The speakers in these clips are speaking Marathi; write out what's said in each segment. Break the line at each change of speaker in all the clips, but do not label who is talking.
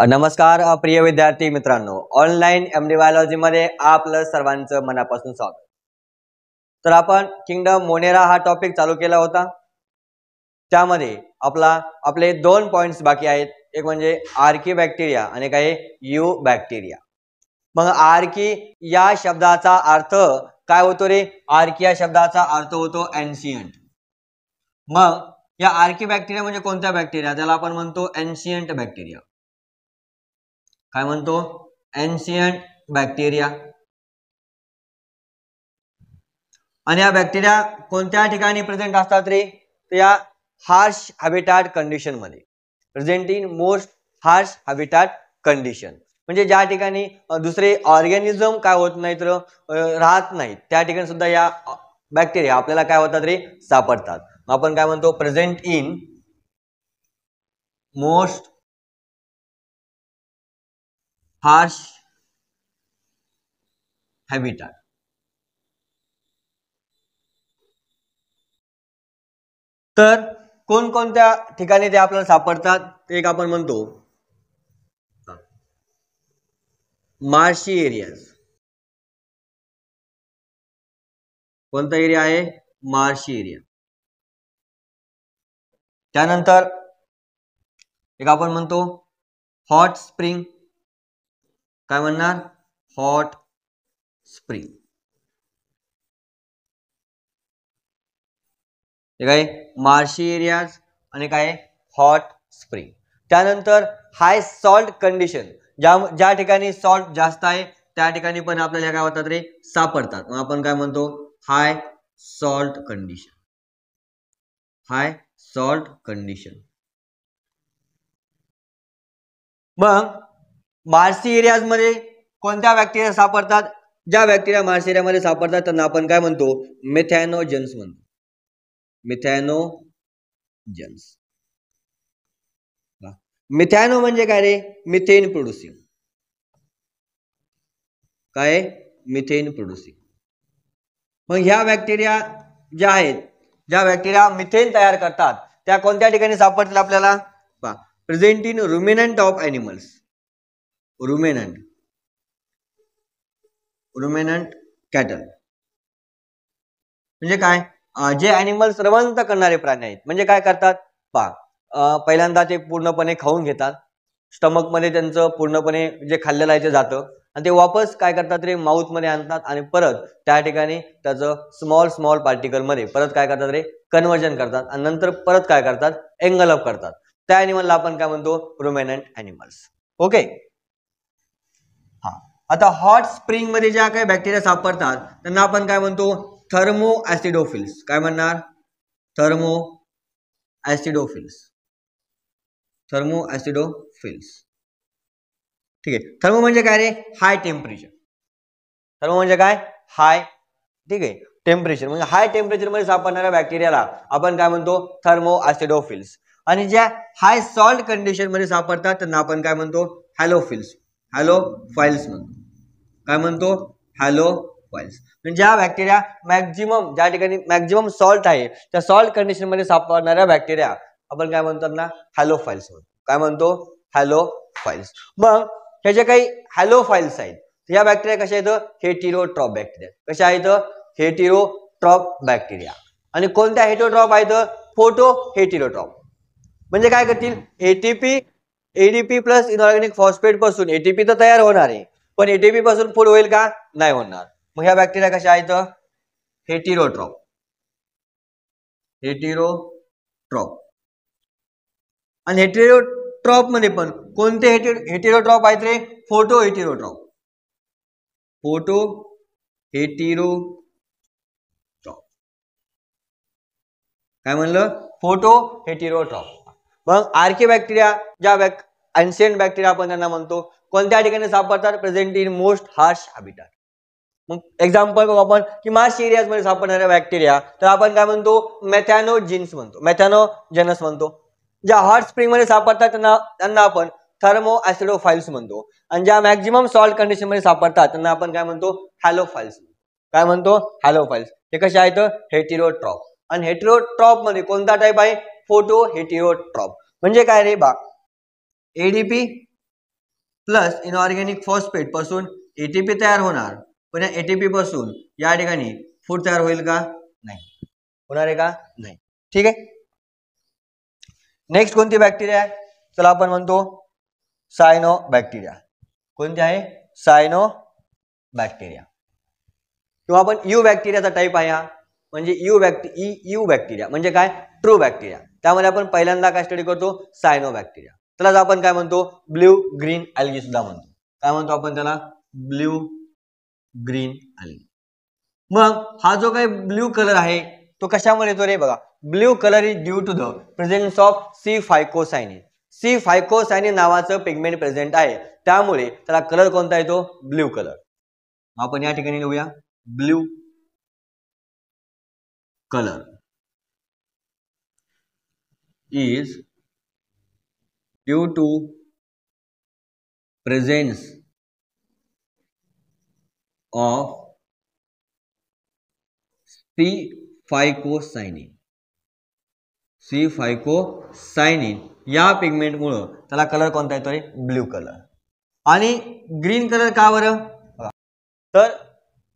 नमस्कार प्रिय विद्यार्थी मित्रांनो, ऑनलाइन एमडी बायोलॉजी मध्ये आपलं सर्वांचं मनापासून स्वागत। तर आपण किंगडम मोनेरा हा टॉपिक चालू केला होता। त्यामध्ये आपले दोन पॉइंट्स बाकी आहेत, एक म्हणजे आर्की बॅक्टेरिया आणि काय यू बॅक्टेरिया। मग आर्की या शब्दाचा अर्थ काय होतो रे? आर्की या शब्दाचा अर्थ होतो एन्शियंट। मग या आर्की बॅक्टेरिया म्हणजे कोणता बॅक्टेरिया? त्याला आपण म्हणतो एन्शियंट बॅक्टेरिया। काय म्हणतो? Ancient bacteria. आणि या बॅक्टेरिया कोणत्या ठिकाणी प्रेझेंट असतात रे? तर या हार्श हॅबिटॅट कंडिशन मध्ये, present in most harsh habitat condition, म्हणजे ज्या ठिकाणी दुसरे ऑर्गॅनिझम काय होत नाहीत, राहत नाहीत, त्या ठिकाणी सुद्धा या बॅक्टेरिया आपल्याला काय होतात रे? सापडतात। आपण काय म्हणतो? Present in most harsh habitat. तर कोणकोणत्या ठिकाणी ते आपल्याला सापडतात? एक आपण म्हणतो मार्शी एरियाज। कोणता एरिया आहे? Marshy area. त्यानंतर एक आपण म्हणतो हॉट स्प्रिंग। काय म्हणणार? Hot spring. काय? मार्शी एरियाज आणि काय? Hot spring. त्यानंतर हाय सॉल्ट कंडिशन, ज्या ठिकाणी सॉल्ट जास्त आहे त्या ठिकाणी पण आपल्याला काय होतात रे? सापडतात। मग आपण काय म्हणतो? हाय सॉल्ट कंडिशन। हाय सॉल्ट कंडिशन। मग मार्शी एरियाज मध्ये कोणत्या बॅक्टेरिया सापडतात? ज्या बॅक्टेरिया मार्शी एरियामध्ये सापडतात त्यांना आपण काय म्हणतो? मेथॅनोजेन्स म्हणतो। मिथॅनोजेन्स। मिथॅनो म्हणजे काय रे? Methane producing. काय? Methane producing. मग ह्या बॅक्टेरिया ज्या आहेत, ज्या बॅक्टेरिया मिथेन तयार करतात, त्या कोणत्या ठिकाणी सापडतील आपल्याला? पहा, present in ruminant of animals. Ruminant cattle म्हणजे काय? जे एनिमल्स रवंथ करणारे प्राणी आहेत। म्हणजे काय करतात? पहा, पहिल्यांदा ते पूर्णपणे खाऊन घेतात, स्टमक मध्ये त्यांचं पूर्णपणे जे खाल्लेलं आहे ते जातं, आणि ते वापस काय करतात रे? माउथ मध्ये आणतात आणि परत त्या ठिकाणी त्याचं स्मॉल पार्टिकल मध्ये परत काय करतात रे? कन्वर्जन करतात आणि नंतर परत काय करतात? एंगल्फ करतात। त्या एनिमलला आपण काय म्हणतो? रुमिनंट एनिमल्स। ओके। हा, आता हॉट स्प्रिंग मध्ये ज्या काही बॅक्टेरिया सापडतात त्यांना आपण काय म्हणतो? थर्मो ऍसिडोफिल्स। काय म्हणणार? थर्मो ऍसिडोफिल्स। थर्मो ऍसिडोफिल्स। ठीक आहे। थर्मो म्हणजे काय रे? High temperature. थर्मो म्हणजे काय? हाय, ठीक आहे, टेम्परेचर। म्हणजे हाय टेम्परेचर मध्ये सापडणाऱ्या बॅक्टेरियाला आपण काय म्हणतो? थर्मो ऍसिडोफिल्स। आणि ज्या हाय सॉल्ट कंडिशन मध्ये सापडतात त्यांना आपण काय म्हणतो? हॅलोफिल्स, हॅलोफाइल्स म्हणतो। काय म्हणतो? हॅलोफाइल्स। म्हणजे ज्या बॅक्टेरिया मॅक्झिमम, ज्या ठिकाणी मॅक्झिमम सॉल्ट आहे त्या सॉल्ट कंडिशन मध्ये सापडणाऱ्या बॅक्टेरिया आपण काय म्हणतो? ना हॅलोफाइल्स म्हणतो। काय म्हणतो? हॅलोफाइल्स। मग हे जे काही हॅलोफाइल्स आहेत या बॅक्टेरिया कशा आहेत? हेटेरोट्रॉप बॅक्टेरिया। कशा आहेत? हेटेरोट्रॉप बॅक्टेरिया। आणि कोणत्या हेटेरोट्रॉप आहेत? फोटो हेटेरोट्रॉप। म्हणजे काय करतील? एटीपी प्लस इनऑर्गॅनिक फॉस्फेट पासून एटीपी तर तयार होणार आहे, पण एटीपी पासून फूड होईल का? नाही होणार। मग ह्या बॅक्टेरिया कशा आहेत? हेटेरोट्रॉप। हेटेरोट्रॉप। आणि हेटेरोट्रॉप मध्ये पण कोणते हेटेरोट्रॉप आहेत रे? फोटो हेटेरोट्रॉप। फोटो हेटेरोट्रॉप। काय म्हणलं? फोटो हेटेरोट्रॉप। मग आर्की बॅक्टेरिया, ज्या एन्शियंट बॅक्टेरिया आपण त्यांना म्हणतो, कोणत्या ठिकाणी सापडतात? Present in most harsh habitat. मग एक्झाम्पल बघू आपण की मार्श एरियाज मध्ये सापडणाऱ्या बॅक्टेरिया तर आपण काय म्हणतो? मेथॅनोजेन्स म्हणतो, मेथॅनोजेनस म्हणतो। ज्या हॉट स्प्रिंग मध्ये सापडतात त्यांना आपण थर्मो ऍसिडोफाइल्स म्हणतो। आणि ज्या मॅक्झिमम सॉल्ट कंडिशन मध्ये सापडतात त्यांना आपण काय म्हणतो? हॅलोफाइल्स। काय म्हणतो? हॅलोफाइल्स। हे कशा आहेत? हेटेरोट्रॉप। आणि हेटेरोट्रॉप मध्ये कोणता टाइप आहे? फोटो हेटेरोट्रॉप। म्हणजे काय रे बा? एडीपी प्लस इनऑर्गॅनिक फॉस्फेट पासून एटीपी तयार होणार, पण या एटीपी पासून या ठिकाणी फूड तयार होईल का? नाही. होणार आहे का? नाही. ठीक आहे. नेक्स्ट कोणती बॅक्टेरिया आहे? चला आपण म्हणतो सायनो बॅक्टेरिया. कोणती आहे? सायनो बॅक्टेरिया किंवा आपण यू बॅक्टेरियाचा टाईप आहे हा. म्हणजे यू बॅक्टेरिया म्हणजे काय? True bacteria. त्यामध्ये आपण पहिल्यांदा काय स्टडी करतो? सायनो बॅक्टेरिया. त्याला आपण काय म्हणतो? ब्ल्यू ग्रीन अल्गी सुद्धा म्हणतो. काय म्हणतो आपण त्याला? Blue green algae. मग हा जो काही ब्ल्यू कलर आहे तो कशामुळे येतो रे? बघा, blue colour is due to the presence of C phycocyanin. C phycocyanin नावाचं पिगमेंट प्रेझेंट आहे, त्यामुळे त्याला कलर कोणता येतो? Blue colour. आपण या ठिकाणी लिहूया blue colour is due to presence of C phycocyanin. C phycocyanin या पिगमेंटमुळे त्याला कलर कोणता येतोय? Blue colour. आणि ग्रीन कलर का बरं? तर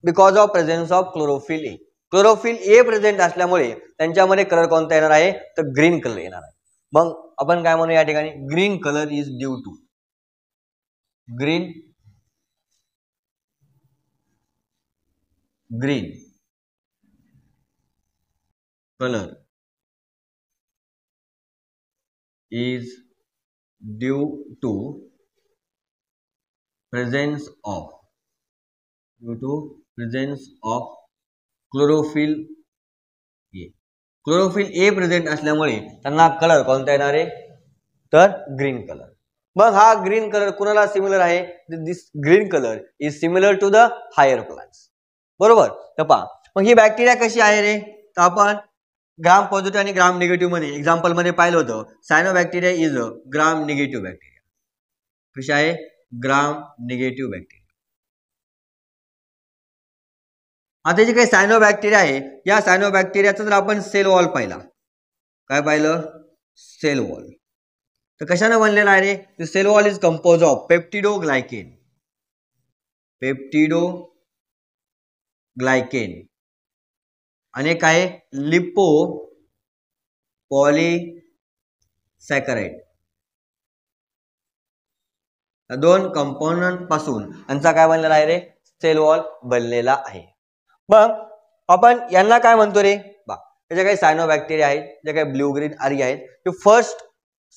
because of presence of chlorophyll A. Chlorophyll A present असल्यामुळे त्यांच्यामध्ये कलर कोणता येणार आहे? तर ग्रीन कलर येणार आहे. मग आपण काय म्हणू या ठिकाणी? Green colour is due to green color is due to presence of chlorophyll A. Chlorophyll A present असल्यामुळे त्यांना कलर कोणता येणार आहे? तर ग्रीन कलर. मग हा ग्रीन कलर कुणाला सिमिलर आहे? This green colour is similar to the higher plants. बरोबर. तर पहा, मग ही बॅक्टेरिया कशी आहे रे? तर आपण ग्राम पॉझिटिव्ह आणि ग्राम निगेटिव्ह मध्ये एक्झाम्पल मध्ये पाहिलं होतं. Cyanobacteria is a gram negative bacteria. कशी आहे? Gram negative bacteria. आता जे काही सायनो बॅक्टेरिया आहे, या सायनो बॅक्टेरियाचा जर आपण सेल वॉल पाहिला, काय पाहिलं? Cell wall. तर कशाने बनलेला आहे रे? The cell wall is compose of peptidoglycan आणि काय? Lipopolysaccharide. दोन कंपोनंट पासून यांचा काय बनलेला आहे रे? सेल वॉल बनलेला आहे. मग आपण यांना काय म्हणतो रे? बा, हे जे काही सायनो बॅक्टेरिया आहेत, जे काही ब्ल्यू ग्रीन अल्गी आहेत, ते फर्स्ट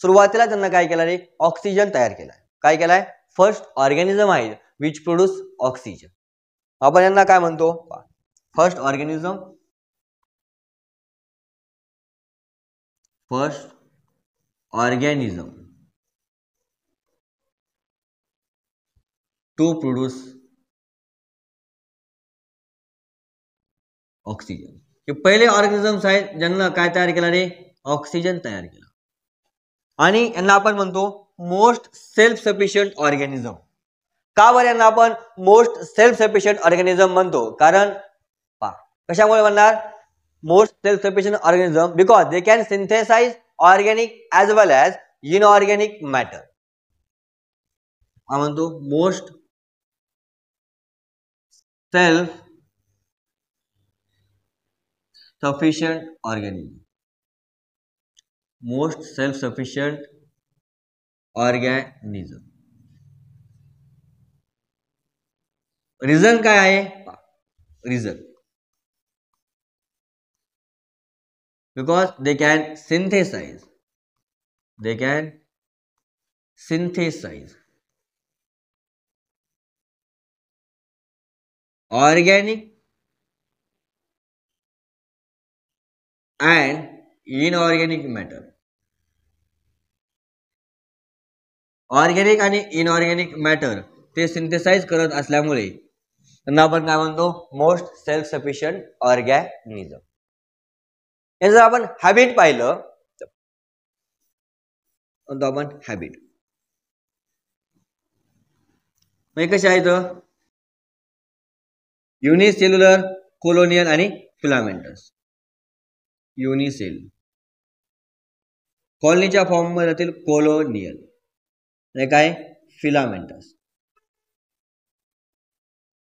सुरुवातीला त्यांना काय केलं रे? ऑक्सिजन तयार केलाय. काय केलाय? फर्स्ट ऑर्गॅनिझम आहे विच प्रोड्यूस ऑक्सिजन. आपण यांना काय म्हणतो? First organism to produce oxygen. हे पहिले ऑर्गॅनिझम्स आहेत ज्यांना काय तयार केला रे? ऑक्सिजन तयार केला. आणि यांना आपण म्हणतो मोस्ट सेल्फ सफिशियंट ऑर्गॅनिझम. का बरं यांना आपण मोस्ट सेल्फ सफिशियंट ऑर्गॅनिझम म्हणतो? कारण कशामुळे म्हणणार most self sufficient organism? Because they can synthesise organic as well as inorganic matter. म्हणतो most self sufficient organism. Most self-sufficient organism. Reason काय आहे? Reason because they can synthesise organic and inorganic matter. Organic आणि इनऑर्गॅनिक मॅटर ते सिंथेसाइज करत असल्यामुळे त्यांना आपण काय म्हणतो? Most self sufficient organism. जर आपण हॅबिट पाहिलं तर आपण हॅबिट म्हणजे कसे आहेत? युनिसेल्युलर, कोलोनियल आणि फिलामेंटस. युनिसेल कॉलनीच्या फॉर्म मध्ये कोलोनियल काय? फिलामेंटस.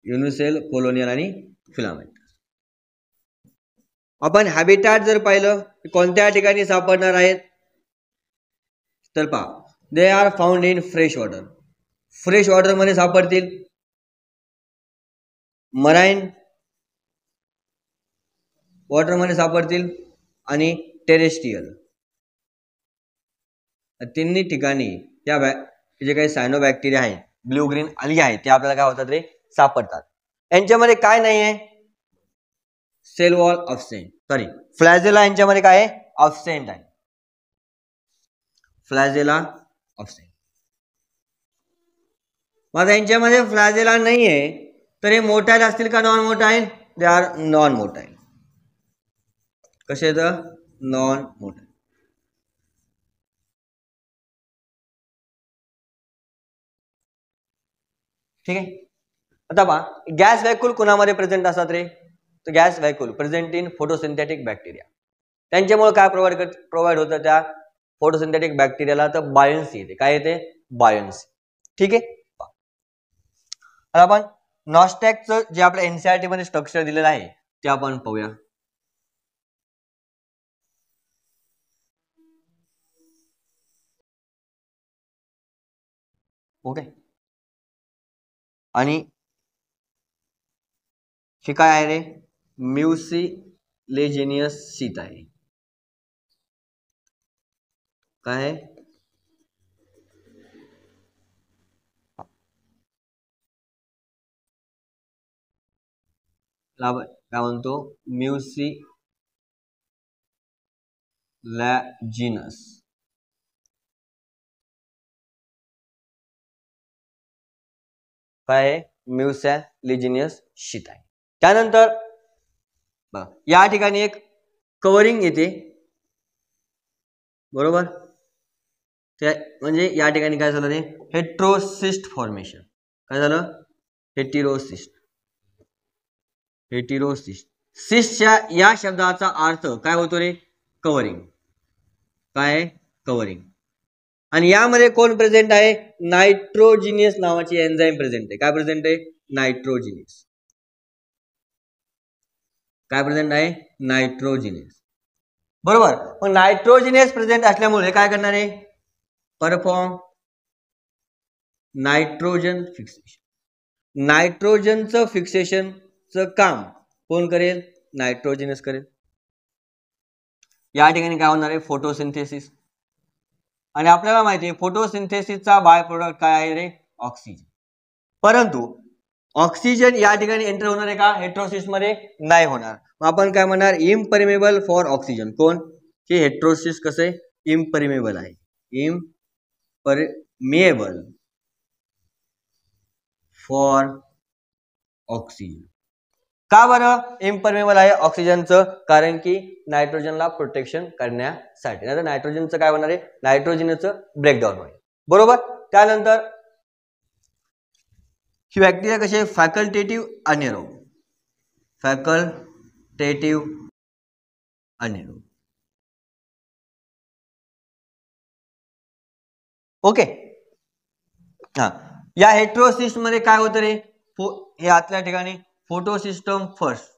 युनिसेल, कोलोनियल आणि फिलामेंटस. आपण हॅबिटॅट जर पाहिलं कोणत्या ठिकाणी सापडणार आहेत तर पहा, they are found in fresh water. Fresh water मध्ये सापडतील. मराईन वॉटर मध्ये सापडतील आणि टेरेस्ट्रियल. तिन्ही ठिकाणी या जे काही सायनोबॅक्टेरिया आहेत, ब्ल्यू ग्रीन अल्गे आहेत, ते आपल्याला काय होतात रे, सापडतात. यांच्यामध्ये काय नाही आहे, सेल वॉल ऑब्सेंट. सॉरी, फ्लॅजेला यांच्यामध्ये काय आहे, ऑब्सेंट आहे. फ्लॅजेला ऑब्सेंट. मग यांच्यामध्ये फ्लॅजेला नाही आहे तर हे मोटाईल असतील का non motile? They are non motile. कसे येतं, नॉन मोटाईल. ठीक आहे. आता पहा, गॅस व्हॅक्यूल कुणामध्ये प्रेझेंट असतात रे, तर gas vacuole present in photosynthetic bacteria. त्यांच्यामुळे काय प्रोव्हाइड होतं त्या फोटोसिंथेटिक बॅक्टेरियाला, तर बायोन्सी येते. काय येते, बायोन्सी. ठीक आहे. आता आपण नॉस्टॅकचं जे आपल्या एनसीईआरटी मध्ये स्ट्रक्चर दिलेलं आहे ते आपण पाहूया. ओके. आणि हे काय आहे रे, म्युसिलेजिनियस शीत आहे. काय आहे, काय म्हणतो, म्युसिलॅजिनस. काय आहे, म्युसिलेजिनियस शीत आहे. त्यानंतर या ठिकाणी एक कव्हरिंग येते, बरोबर. म्हणजे या ठिकाणी काय झालं रे, हेट्रोसिस्ट फॉर्मेशन. काय झालं, हेटिरोसिस्ट. हेटिरोसिस्ट. सिस्टच्या या शब्दाचा अर्थ काय होतो रे, कव्हरिंग. काय, कव्हरिंग. आणि यामध्ये कोण प्रेझेंट आहे, नायट्रोजिनियस नावाची एन्झाईम प्रेझेंट आहे. काय प्रेझेंट आहे, नायट्रोजिनियस. काय प्रेझेंट आहे, नायट्रोजिनियस. बरोबर. मग नायट्रोजिनियस प्रेझेंट असल्यामुळे काय करणार आहे, परफॉर्म नायट्रोजन फिक्सेशन. नायट्रोजनचं फिक्सेशनचं काम कोण करेल, नायट्रोजिनस करेल. या ठिकाणी काय होणार आहे, फोटोसिंथेसिस. आणि आपल्याला माहिती आहे फोटोसिंथेसिसचा बाय प्रोडक्ट काय आहे रे, ऑक्सिजन. परंतु ऑक्सिजन या ठिकाणी एंटर होणार आहे का, हेट्रोसिस मध्ये नाही होणार. मग आपण काय म्हणणार, इम्परिमेबल फॉर ऑक्सिजन. कोण, हे हेट्रोसिस कसं आहे, इम्परिमेबल आहे. इम्परिमेबल फॉर ऑक्सिजन. का बरं इम्परमेबल आहे ऑक्सिजनचं, कारण की नायट्रोजनला प्रोटेक्शन करण्यासाठी. नाही तर नायट्रोजनचं काय होणार आहे, नायट्रोजनचं ब्रेकडाऊन होईल. बरोबर. त्यानंतर ही बॅक्टेरिया कशी आहे, फॅकल्टेटिव्ह अनेरोब. फॅकल्टेटिव्ह अनेरोब. ओके. हा, या हेट्रोसिस्ट मध्ये काय होतं रे, हे आतल्या ठिकाणी फोटो सिस्टम फर्स्ट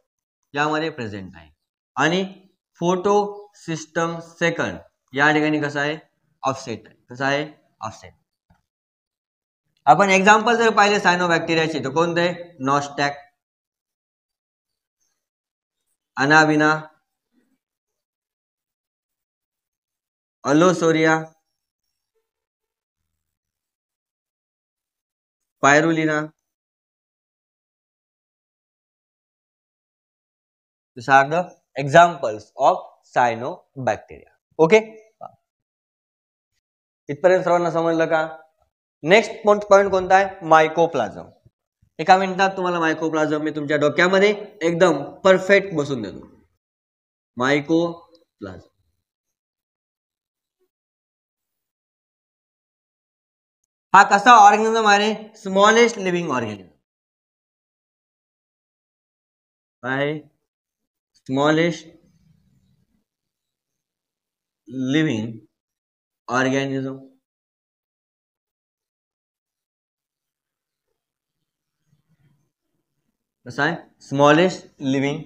यामध्ये प्रेझेंट आहे आणि फोटो सिस्टम सेकंड या ठिकाणी कसं आहे, ऑफसेट आहे. कसं आहे, ऑफसेट. आपण एक्झाम्पल जर पाहिले सायनोबॅक्टेरियाचे तर कोणते, नॉस्टॅक, अनाबिना, अलोसोरिया, पायरुलिना. These are the examples of cyanobacteria. Okay. इथपर्यंत सर्वांना समजलं का. नेक्स्ट पॉइंट कोणता आहे, मायकोप्लाझम. एका मिनिटात तुम्हाला मायकोप्लाझम मी तुमच्या डोक्यामध्ये एकदम परफेक्ट बसून देतो. मायकोप्लाझम हा कसा ऑर्गॅनिझम आहे, स्मॉलेस्ट लिव्हिंग ऑर्गॅनिझम आहे. Smallest living organism. कसं आहे स्मॉलेस्ट लिव्हिंग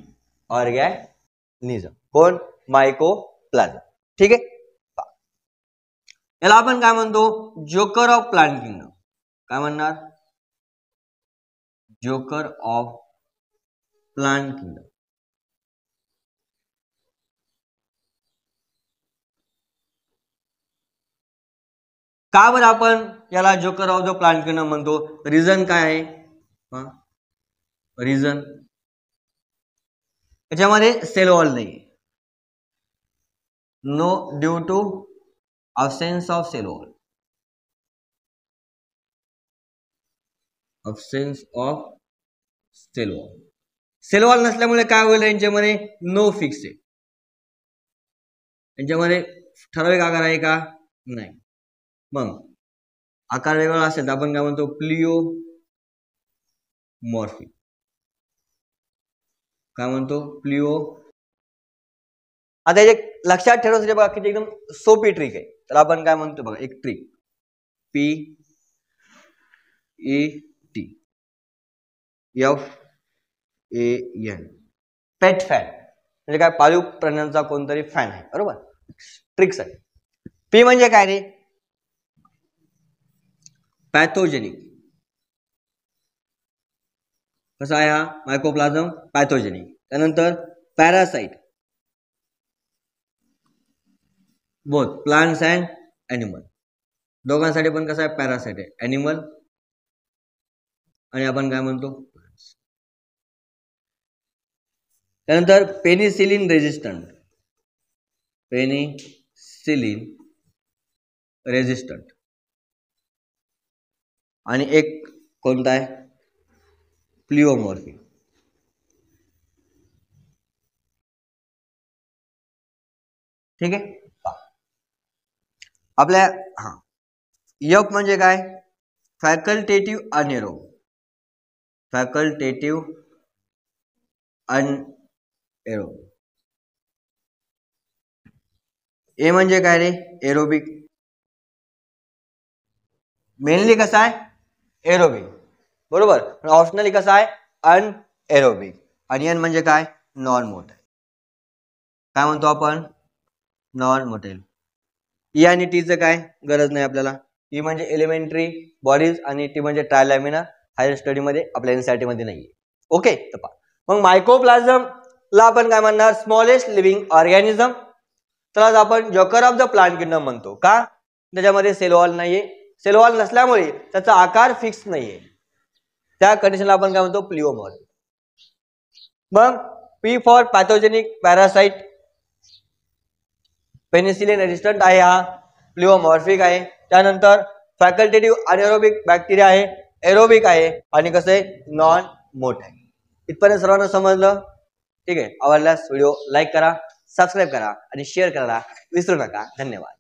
ऑर्गॅनिझम कोण मायकोप्लाझ्म. ठीक आहे, याला आपण काय म्हणतो जोकर ऑफ प्लांट किंगडम. काय म्हणणार जोकर ऑफ प्लांट किंगडम. का बरं आपण याला joker of the plant kingdom म्हणतो. रिझन काय आहे. रिझन याच्यामध्ये सेल वॉल नाही. No due to absence of cell wall. absence of cell wall. Cell wall नसल्यामुळे काय होईल यांच्यामध्ये नो फिक्स आहे. यांच्यामध्ये ठराविक आकार आहे का नाही. मग आकार वेगळा असेल तर आपण काय म्हणतो प्लिओमॉर्फिक. काय म्हणतो प्लिओ. आता एक लक्षात ठेवण्यासाठी बघा किती एकदम सोपी ट्रिक आहे. तर आपण काय म्हणतो बघा एक ट्रिक PET FAN पेट फॅन म्हणजे काय पाळीव प्राण्यांचा कोणतरी फॅन आहे बरोबर. ट्रिक्स आहे. पी म्हणजे काय रे पॅथोजेनिक. कसा आहे हा मायकोप्लाझ्म पॅथोजेनिक. त्यानंतर parasite both plants and animal. दोघांसाठी पण कसं आहे पॅरासाइट आहे ॲनिमल आणि आपण काय म्हणतो. त्यानंतर पेनिसिलिन रेजिस्टंट. पेनिसिलिन रेजिस्टंट आणि एक कोणता आहे प्लिओमॉर्फिक. ठीक आहे आपल्या यप म्हणजे काय फॅकल्टेटिव्ह अनएरोब. फॅकल्टेटिव्ह अनएरोब. ए म्हणजे काय रे एरोबिक. मेनली कसं आहे एरोबिक बरोबर. ऑप्शनली कसं आहे अनएरोबिक. आणि एन म्हणजे काय नॉन मोटाईल. काय म्हणतो आपण नॉन मोटाईल. ई आणि टीचं काय गरज नाही आपल्याला. ई म्हणजे एलिमेंटरी बॉडीज आणि टी म्हणजे ट्रायलॅमिनार. हायर स्टडी मध्ये आपल्या एनसीईआरटी मध्ये नाहीये. ओके मग मायकोप्लाझ्म ला आपण काय म्हणणार स्मॉलेस्ट लिव्हिंग ऑर्गॅनिझम. तर आपण joker of the plant kingdom म्हणतो का त्याच्यामध्ये सेल वॉल नाहीये. सेल वॉल नसल्यामुळे त्याचा आकार फिक्स नाहीये. त्या कंडिशनला आपण काय म्हणतो प्लिओमॉर्फिक. मग P for pathogenic parasite penicillin resistant आहे हा प्लिओमॉर्फिक आहे. त्यानंतर फॅकल्टेटिव्ह अनएरोबिक बॅक्टेरिया आहे एरोबिक आहे आणि कसं आहे नॉन मोट आहे. इथपर्यंत सर्वांना समजलं. ठीक आहे आवडल्यास व्हिडिओ लाईक करा सबस्क्राईब करा आणि शेअर करायला विसरू नका. धन्यवाद.